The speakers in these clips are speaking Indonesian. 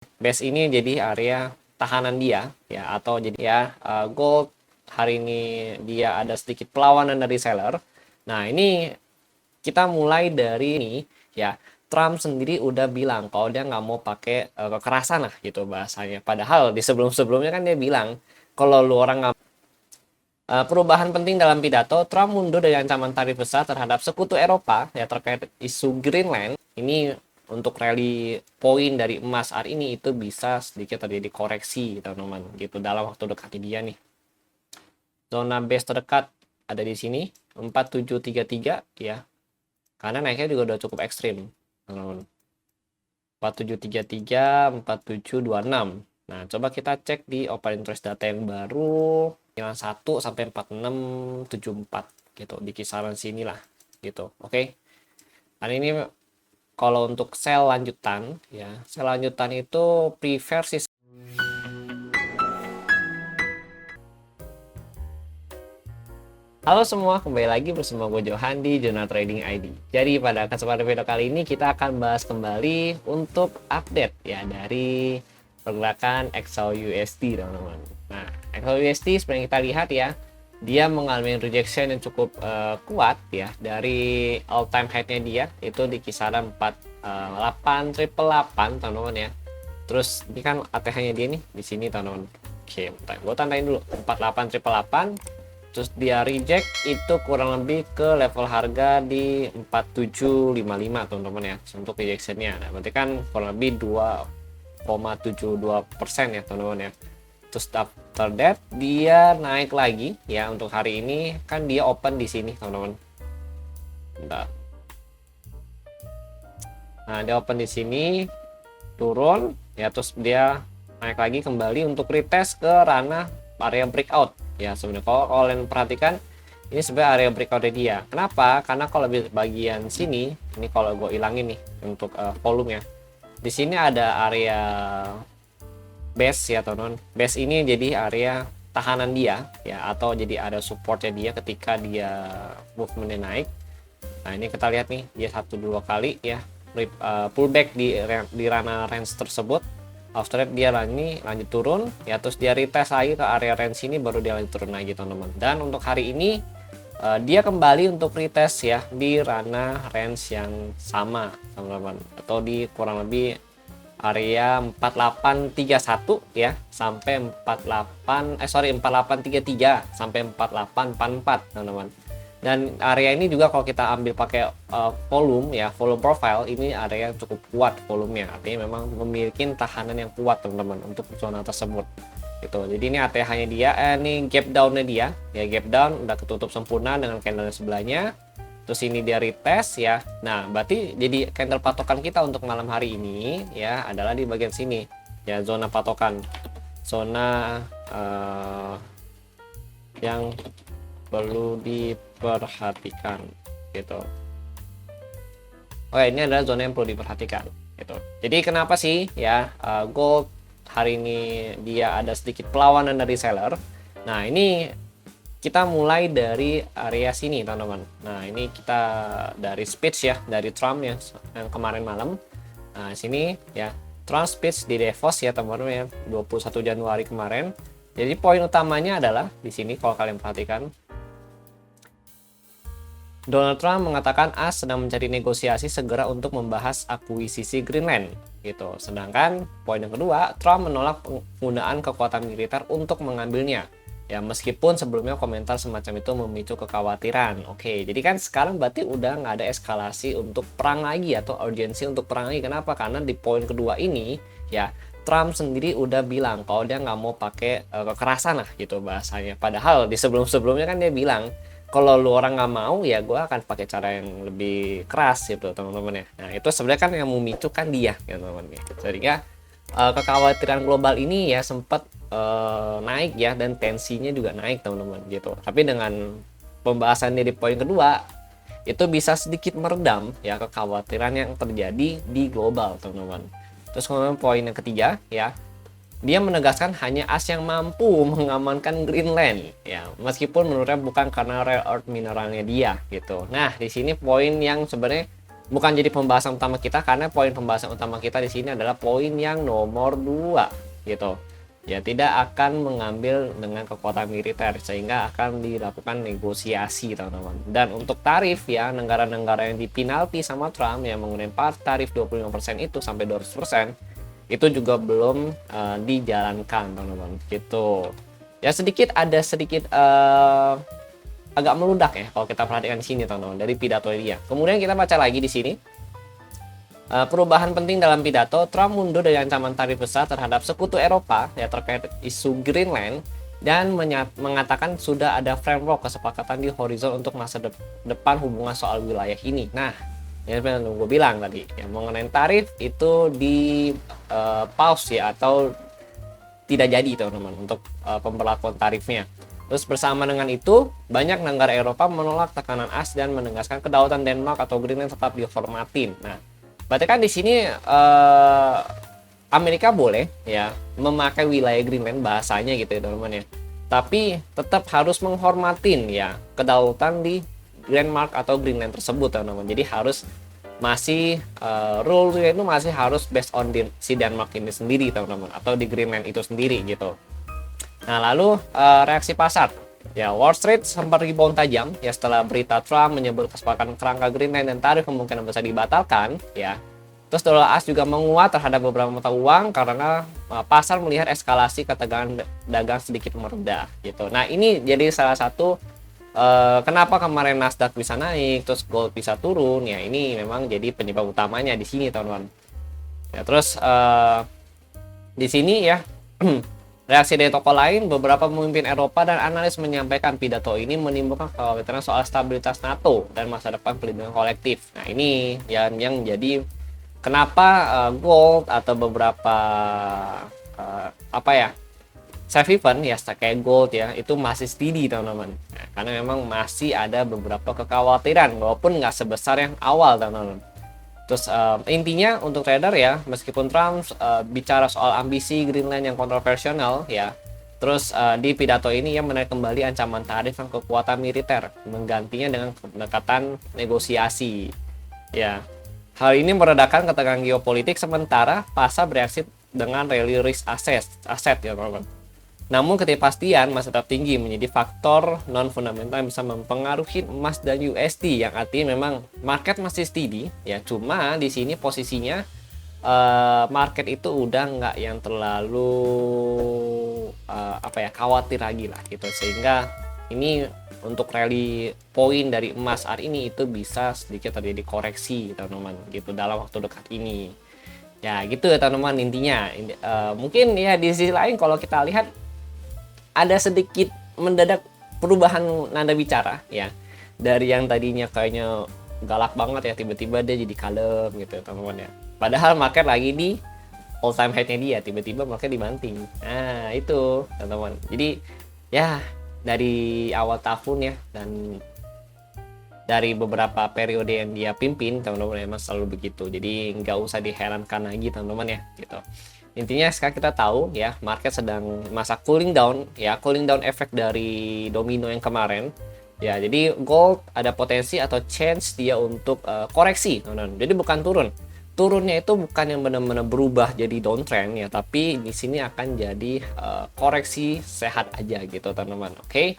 Base ini jadi area tahanan dia ya, atau jadi ya gold hari ini dia ada sedikit perlawanan dari seller. Nah, ini kita mulai dari ini ya. Trump sendiri udah bilang kalau dia nggak mau pakai kekerasan lah gitu bahasanya. Padahal di sebelum-sebelumnya kan dia bilang kalau lu orang nggak perubahan penting dalam pidato, Trump mundur dari ancaman tarif besar terhadap sekutu Eropa ya terkait isu Greenland. Ini untuk rally poin dari emas hari ini itu bisa sedikit terjadi koreksi teman-teman gitu dalam waktu dekat dia nih. Zona base terdekat ada di sini 4733 ya. Karena naiknya juga udah cukup ekstrim, teman-teman. 4733, 4726. Nah, coba kita cek di open interest data yang baru 1 sampai 4674 gitu, di kisaran sinilah gitu. Oke. Hari ini kalau untuk sell lanjutan ya, sell lanjutan itu prefer sih. Halo semua, kembali lagi bersama gue Johan di Journal Trading ID. Jadi pada kesempatan video kali ini kita akan bahas kembali untuk update ya dari pergerakan XAUUSD teman-teman. Nah, XAUUSD seperti yang kita lihat ya, dia mengalami rejection yang cukup kuat ya dari all time high-nya dia itu di kisaran 48.888 teman-teman ya. Terus ini kan ATH-nya dia nih di sini teman-teman. Oke, gue tandain dulu 48.888. Terus dia reject itu kurang lebih ke level harga di 4755 teman-teman ya untuk rejectionnya. Nah, berarti kan kurang lebih 2,72% ya teman-teman ya. Terus after that dia naik lagi ya untuk hari ini kan dia open di sini teman-teman. Nah, dia open di sini turun ya, terus dia naik lagi kembali untuk retest ke ranah area breakout ya. Sebenarnya kalau kalian perhatikan ini sebenarnya area breakout dia. Kenapa? Karena kalau bagian sini ini kalau gue ilangin nih untuk volume ya, di sini ada area base ya teman-teman. Base ini jadi area tahanan dia ya, atau jadi ada supportnya dia ketika dia movementnya naik. Nah, ini kita lihat nih dia 1-2 kali ya pullback di ranah range tersebut. After that dia lanjut turun ya, terus dia retest lagi ke area range ini baru dia lanjut turun lagi teman-teman. Dan untuk hari ini dia kembali untuk retest ya di ranah range yang sama teman-teman, atau di kurang lebih area 4831 ya sampai 4833 sampai 4844 teman-teman. Dan area ini juga kalau kita ambil pakai volume ya, volume profile, ini area yang cukup kuat volumenya, artinya memang memiliki tahanan yang kuat teman-teman untuk zona tersebut gitu. Jadi ini ATH-nya dia, ini gap down-nya dia ya, gap down udah ketutup sempurna dengan candle sebelahnya. Terus ini dia retest ya. Nah, berarti jadi candle patokan kita untuk malam hari ini ya adalah di bagian sini ya, zona patokan, zona yang perlu diperhatikan gitu. Oke, ini adalah zona yang perlu diperhatikan gitu. Jadi kenapa sih ya gold hari ini dia ada sedikit perlawanan dari seller. Nah, ini kita mulai dari area sini teman-teman. Nah, ini kita dari speech ya dari Trump yang kemarin malam. Nah, sini ya Trump speech di Davos ya teman-teman ya 21 Januari kemarin. Jadi poin utamanya adalah di sini kalau kalian perhatikan, Donald Trump mengatakan AS sedang mencari negosiasi segera untuk membahas akuisisi Greenland gitu. Sedangkan poin yang kedua, Trump menolak penggunaan kekuatan militer untuk mengambilnya. Ya, meskipun sebelumnya komentar semacam itu memicu kekhawatiran. Oke, jadi kan sekarang berarti udah nggak ada eskalasi untuk perang lagi atau urgensi untuk perang lagi. Kenapa? Karena di poin kedua ini ya Trump sendiri udah bilang kalau dia nggak mau pakai kekerasan lah gitu bahasanya. Padahal di sebelum-sebelumnya kan dia bilang kalau lu orang nggak mau ya gue akan pakai cara yang lebih keras gitu teman-teman ya. Nah, itu sebenarnya kan yang memicu kan dia ya teman-teman ya. Sehingga kekhawatiran global ini ya sempat naik ya, dan tensinya juga naik teman-teman gitu. Tapi dengan pembahasannya di poin kedua itu bisa sedikit meredam ya kekhawatiran yang terjadi di global teman-teman. Terus kemudian poin yang ketiga ya, dia menegaskan hanya AS yang mampu mengamankan Greenland ya, meskipun menurutnya bukan karena rare earth mineralnya dia gitu. Nah, di sini poin yang sebenarnya bukan jadi pembahasan utama kita, karena poin pembahasan utama kita di sini adalah poin yang nomor 2 gitu. Ya, tidak akan mengambil dengan kekuatan militer, sehingga akan dilakukan negosiasi, teman-teman. Dan untuk tarif ya, negara-negara yang dipinalti sama Trump yang menggunakan tarif 25% itu sampai 200%, itu juga belum dijalankan, teman-teman. Gitu. Ya, ada sedikit agak meludak ya kalau kita perhatikan di sini, teman-teman, dari pidato dia. Kemudian kita baca lagi di sini. Perubahan penting dalam pidato, Trump mundur dari ancaman tarif besar terhadap sekutu Eropa ya terkait isu Greenland, dan mengatakan sudah ada framework kesepakatan di horizon untuk masa depan hubungan soal wilayah ini. Nah, yang gue bilang tadi ya, mengenai tarif itu di pause ya, atau tidak jadi, teman-teman, untuk pemberlakuan tarifnya. Terus bersama dengan itu, banyak negara Eropa menolak tekanan AS dan menegaskan kedaulatan Denmark atau Greenland tetap dihormatin. Nah, berarti kan di sini Amerika boleh ya memakai wilayah Greenland bahasanya gitu ya, teman-teman ya. Tapi tetap harus menghormatin ya kedaulatan di Denmark atau Greenland tersebut, teman-teman. Jadi harus masih rule itu masih harus based on si Denmark ini sendiri, teman-teman, atau di Greenland itu sendiri gitu. Nah, lalu reaksi pasar. Ya, Wall Street sempat rebound tajam ya setelah berita Trump menyebut kesepakatan kerangka Greenland dan tarif kemungkinan besar dibatalkan ya. Terus dolar AS juga menguat terhadap beberapa mata uang karena pasar melihat eskalasi ketegangan dagang sedikit mereda gitu. Nah, ini jadi salah satu kenapa kemarin Nasdaq bisa naik, terus gold bisa turun ya. Ini memang jadi penyebab utamanya di sini, teman-teman. Ya, terus di sini ya reaksi dari tokoh lain, beberapa pemimpin Eropa dan analis menyampaikan pidato ini menimbulkan kekhawatiran soal stabilitas NATO dan masa depan pelindungan kolektif. Nah, ini yang jadi kenapa gold atau beberapa safe haven ya kayak gold ya itu masih steady, teman-teman. Nah, karena memang masih ada beberapa kekhawatiran walaupun nggak sebesar yang awal, teman-teman. Terus intinya untuk trader ya, meskipun Trump bicara soal ambisi Greenland yang kontroversial ya, terus di pidato ini ia menarik kembali ancaman tarif dan kekuatan militer, menggantinya dengan pendekatan negosiasi. Ya, hal ini meredakan ketegangan geopolitik sementara pasar bereaksi dengan rally risk aset ya, teman-teman. Namun ketidakpastian masih tetap tinggi menjadi faktor non fundamental yang bisa mempengaruhi emas dan USD, yang artinya memang market masih steady ya, cuma di sini posisinya market itu udah nggak yang terlalu khawatir lagi lah gitu, sehingga ini untuk rally poin dari emas hari ini itu bisa sedikit terjadi koreksi, teman-teman, gitu dalam waktu dekat ini ya, gitu ya, teman-teman. Intinya mungkin ya di sisi lain kalau kita lihat ada sedikit mendadak perubahan nada bicara ya, dari yang tadinya kayaknya galak banget ya tiba-tiba dia jadi kalem gitu, teman-teman ya, padahal market lagi di all time high-nya dia, tiba-tiba market dibanting. Nah, itu, teman-teman. Jadi ya dari awal tahun ya, dan dari beberapa periode yang dia pimpin, teman-teman, emang selalu begitu. Jadi nggak usah diherankan lagi, teman-teman ya, gitu. Intinya sekarang kita tahu ya, market sedang masa cooling down ya, cooling down efek dari domino yang kemarin. Ya, jadi gold ada potensi atau chance dia untuk koreksi, teman-teman. Jadi bukan turun. Turunnya itu bukan yang benar-benar berubah jadi downtrend ya, tapi di sini akan jadi koreksi sehat aja gitu, teman-teman. Oke.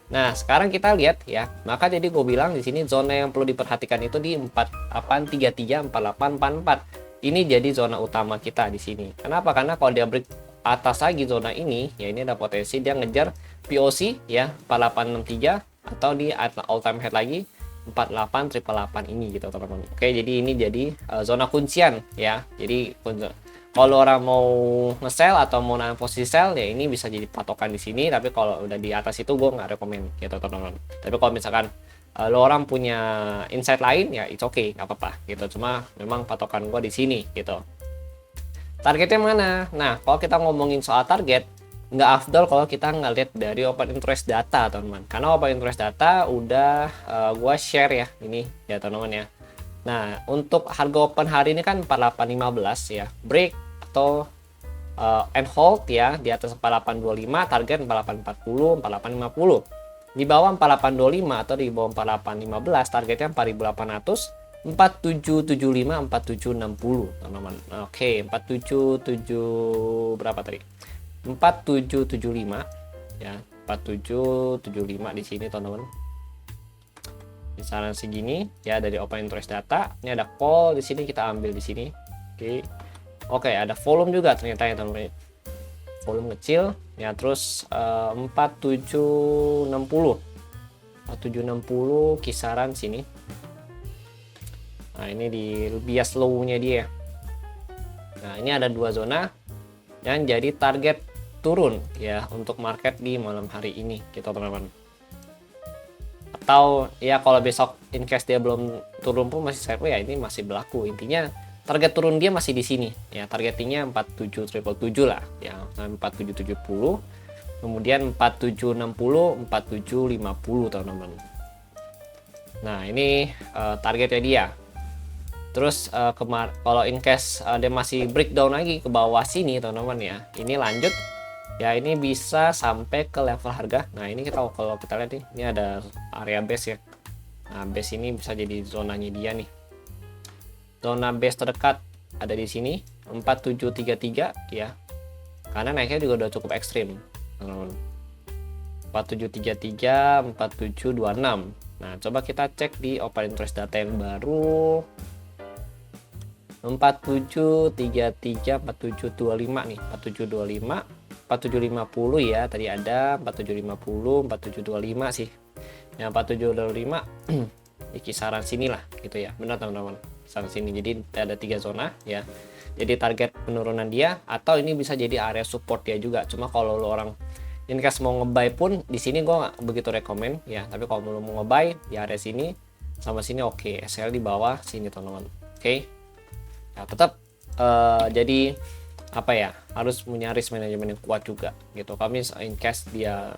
Nah, sekarang kita lihat ya. Maka jadi gue bilang di sini zona yang perlu diperhatikan itu di 4833, 4844. Ini jadi zona utama kita di sini. Kenapa? Karena kalau dia break atas lagi zona ini, ya ini ada potensi dia ngejar POC ya 4863 atau di all time high lagi 48888 ini gitu, teman-teman. Oke, jadi ini jadi zona kuncian ya. Jadi kalau orang mau nge-sell atau mau nahan posisi sell ya ini bisa jadi patokan di sini, tapi kalau udah di atas itu gue nggak rekomend gitu, teman-teman. Tapi kalau misalkan lo orang punya insight lain ya it's okay, nggak apa-apa gitu, cuma memang patokan gue di sini gitu. Targetnya mana? Nah, kalau kita ngomongin soal target, nggak afdol kalau kita ngeliat dari open interest data, teman-teman, karena open interest data udah gue share ya ini ya, teman-teman ya. Nah, untuk harga open hari ini kan 4815 ya, break atau and hold ya di atas 4825, target 4840, 4850. Di bawah 4825 atau di bawah 4815 targetnya 4800, 4775 4760 teman-teman. Oke, 4770 berapa tadi? 4775 ya, 4775 di sini teman-teman. Kisaran segini ya dari open interest data. Ini ada call di sini, kita ambil di sini. Oke, ada volume juga ternyata ya teman-teman. Volume kecil ya, terus 4760 kisaran sini. Nah, ini di bias low-nya dia. Nah, ini ada dua zona yang jadi target turun ya untuk market di malam hari ini gitu teman-teman. Atau ya kalau besok in case dia belum turun pun masih sideways ya, ini masih berlaku. Intinya target turun dia masih di sini ya, targetingnya 4777 lah ya, 4770, kemudian 4760 4750 teman-teman. Nah, ini targetnya dia. Terus kalau in case dia masih breakdown lagi ke bawah sini teman-teman ya, ini lanjut ya, ini bisa sampai ke level harga. Nah, ini kalau kita lihat nih, ini ada area base ya. Nah, base ini bisa jadi zonanya dia nih. Zona base terdekat ada di sini 4733 ya, karena naiknya juga udah cukup ekstrim teman-teman. 4733 4726. Nah, coba kita cek di open interest data yang baru. 4733 4725 nih, 4725 4750 ya, tadi ada 4750 4725 sih. Yang 4725 di kisaran sini lah gitu ya. Benar teman-teman, kisaran sini. Jadi ada 3 zona ya. Jadi target penurunan dia, atau ini bisa jadi area support dia juga. Cuma kalau lo orang in case mau ngebuy pun di sini gue nggak begitu rekomen ya. Tapi kalau lo mau ngebuy di area sini sama sini oke. SL di bawah sini teman-teman. Oke. Nah, tetap jadi apa ya, harus punya risk management yang kuat juga gitu. Kami in case dia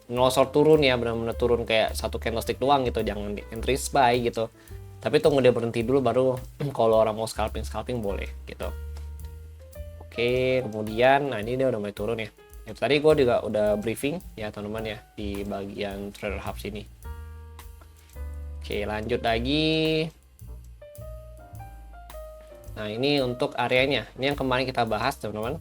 nosor turun ya, benar-benar turun kayak satu candlestick doang gitu, jangan di entry buy gitu, tapi tunggu dia berhenti dulu baru kalau orang mau scalping boleh gitu. Oke, kemudian nah ini dia udah mulai turun ya. Itu tadi gue juga udah briefing ya teman-teman ya di bagian Trader Hub sini. Oke, lanjut lagi. Nah, ini untuk areanya. Ini yang kemarin kita bahas, teman-teman.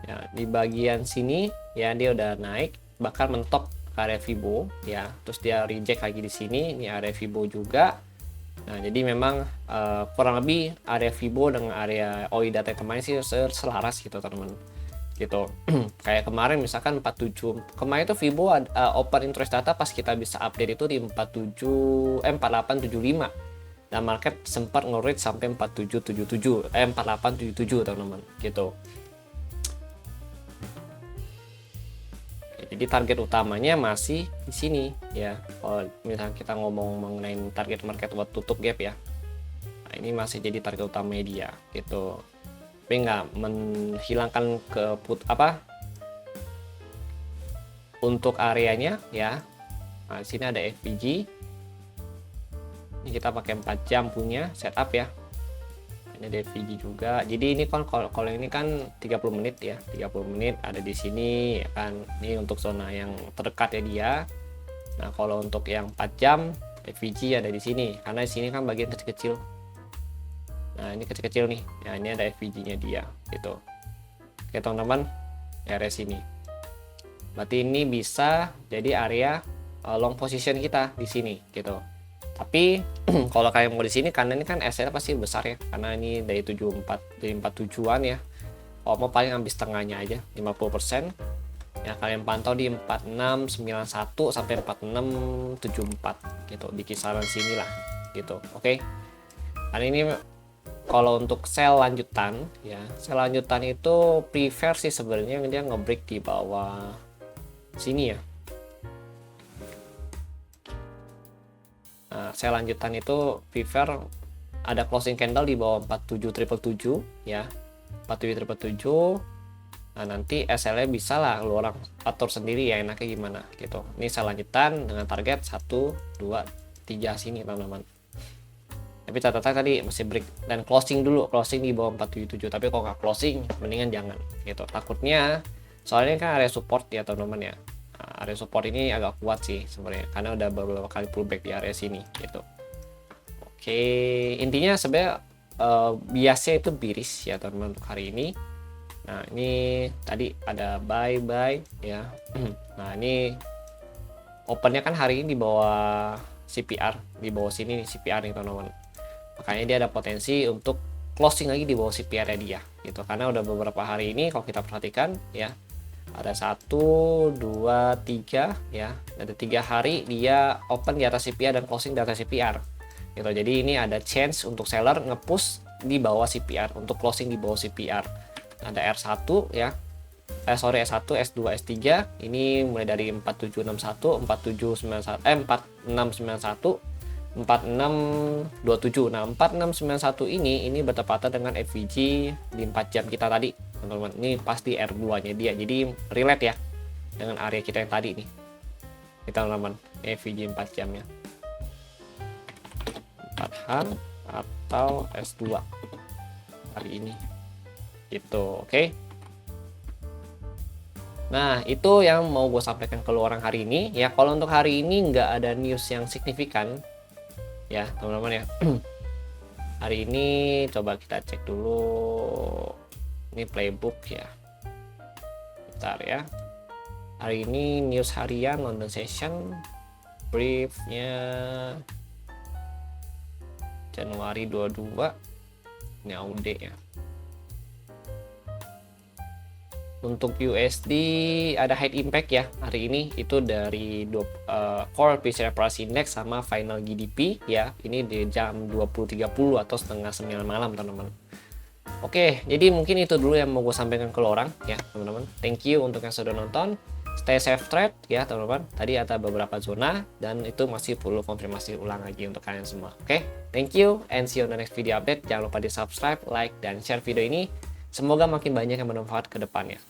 Ya, di bagian sini ya dia udah naik, bakal mentok ke area Fibo ya. Terus dia reject lagi di sini, ini area Fibo juga. Nah, jadi memang kurang lebih area Fibo dengan area OI data kemarin sih selaras gitu, teman-teman. Gitu. Kayak kemarin misalkan 47. Kemarin itu Fibo open interest data pas kita bisa update itu di 4875. Dan market sempat nge-reach sampai 4777 4877 teman-teman gitu. Jadi target utamanya masih di sini ya. Kalau misalnya kita ngomong mengenai target market buat tutup gap ya, nah, ini masih jadi target utamanya dia gitu. Tapi nggak menghilangkan untuk areanya ya. Nah, di sini ada FVG. Ini kita pakai 4 jam punya setup ya. Ini ada FVG juga. Jadi ini kan kalau ini kan 30 menit ya. 30 menit ada di sini ya kan. Ini untuk zona yang terdekat ya dia. Nah, kalau untuk yang 4 jam FVG ada di sini karena di sini kan bagian kecil-kecil. Nah, ini kecil-kecil nih. Ya, ini ada FVG-nya dia gitu. Oke, teman-teman. Area sini. Berarti ini bisa jadi area long position kita di sini gitu. Tapi kalau kalian mau di sini karena ini kan SL pasti besar ya, karena ini dari 74 dari 47-an ya. Kalau mau paling ambil setengahnya aja 50%. Ya, kalian pantau di 4691 sampai 4674 gitu, di kisaran sini lah gitu. Oke. Karena ini kalau untuk sell lanjutan ya, sell lanjutan itu prefer sih sebenarnya dia nge-break di bawah sini ya. Nah, sell lanjutan itu prefer ada closing candle di bawah 47777 ya. 47777. Nah, nanti SL-nya bisa lah lu orang atur sendiri ya enaknya gimana gitu. Ini sell lanjutan dengan target 1 2 3 sini teman-teman. Tapi catatan tadi masih break dan closing dulu, closing di bawah 477. Tapi kalau nggak closing mendingan jangan gitu. Takutnya soalnya kan area support ya teman-teman ya. Nah, area support ini agak kuat sih sebenarnya karena udah beberapa kali pullback di area sini gitu. Oke, intinya sebenarnya biasnya itu bearish ya teman-teman untuk hari ini. Nah, ini tadi ada buy ya. Nah, ini opennya kan hari ini di bawah CPR, di bawah sini nih CPR nih teman-teman. Makanya dia ada potensi untuk closing lagi di bawah CPR nya dia gitu. Karena udah beberapa hari ini kalau kita perhatikan ya, ada 1, 2, 3 ya, ada 3 hari dia open di atas CPR dan closing di atas CPR gitu. Jadi ini ada chance untuk seller nge-push di bawah CPR untuk closing di bawah CPR. Ada R1 ya, sorry S1, S2, S3 ini mulai dari 4761, 4791, 4691, 4627. Nah, 4691 ini bertepatan dengan FVG di 4 jam kita tadi, teman-teman. Ini pasti R2-nya dia. Jadi relate ya dengan area kita yang tadi nih. Kita teman-teman, FVG 4 jamnya. 4-han atau S2 hari ini. Gitu, oke. Nah, itu yang mau gue sampaikan ke lu orang hari ini. Ya, kalau untuk hari ini nggak ada news yang signifikan ya teman-teman ya. Hari ini coba kita cek dulu ini playbook ya, bentar ya. Hari ini news harian London session briefnya Januari 22 ini AUD ya. Untuk USD ada high impact ya hari ini, itu dari core PCE Price Index sama final GDP ya. Ini di jam 20.30 atau setengah 9 malam teman-teman. Oke, jadi mungkin itu dulu yang mau gue sampaikan ke lo orang ya teman-teman. Thank you untuk yang sudah nonton. Stay safe trade ya teman-teman. Tadi ada beberapa zona dan itu masih perlu konfirmasi ulang lagi untuk kalian semua. Oke, thank you and see you on the next video update. Jangan lupa di subscribe, like, dan share video ini. Semoga makin banyak yang bermanfaat ke depannya.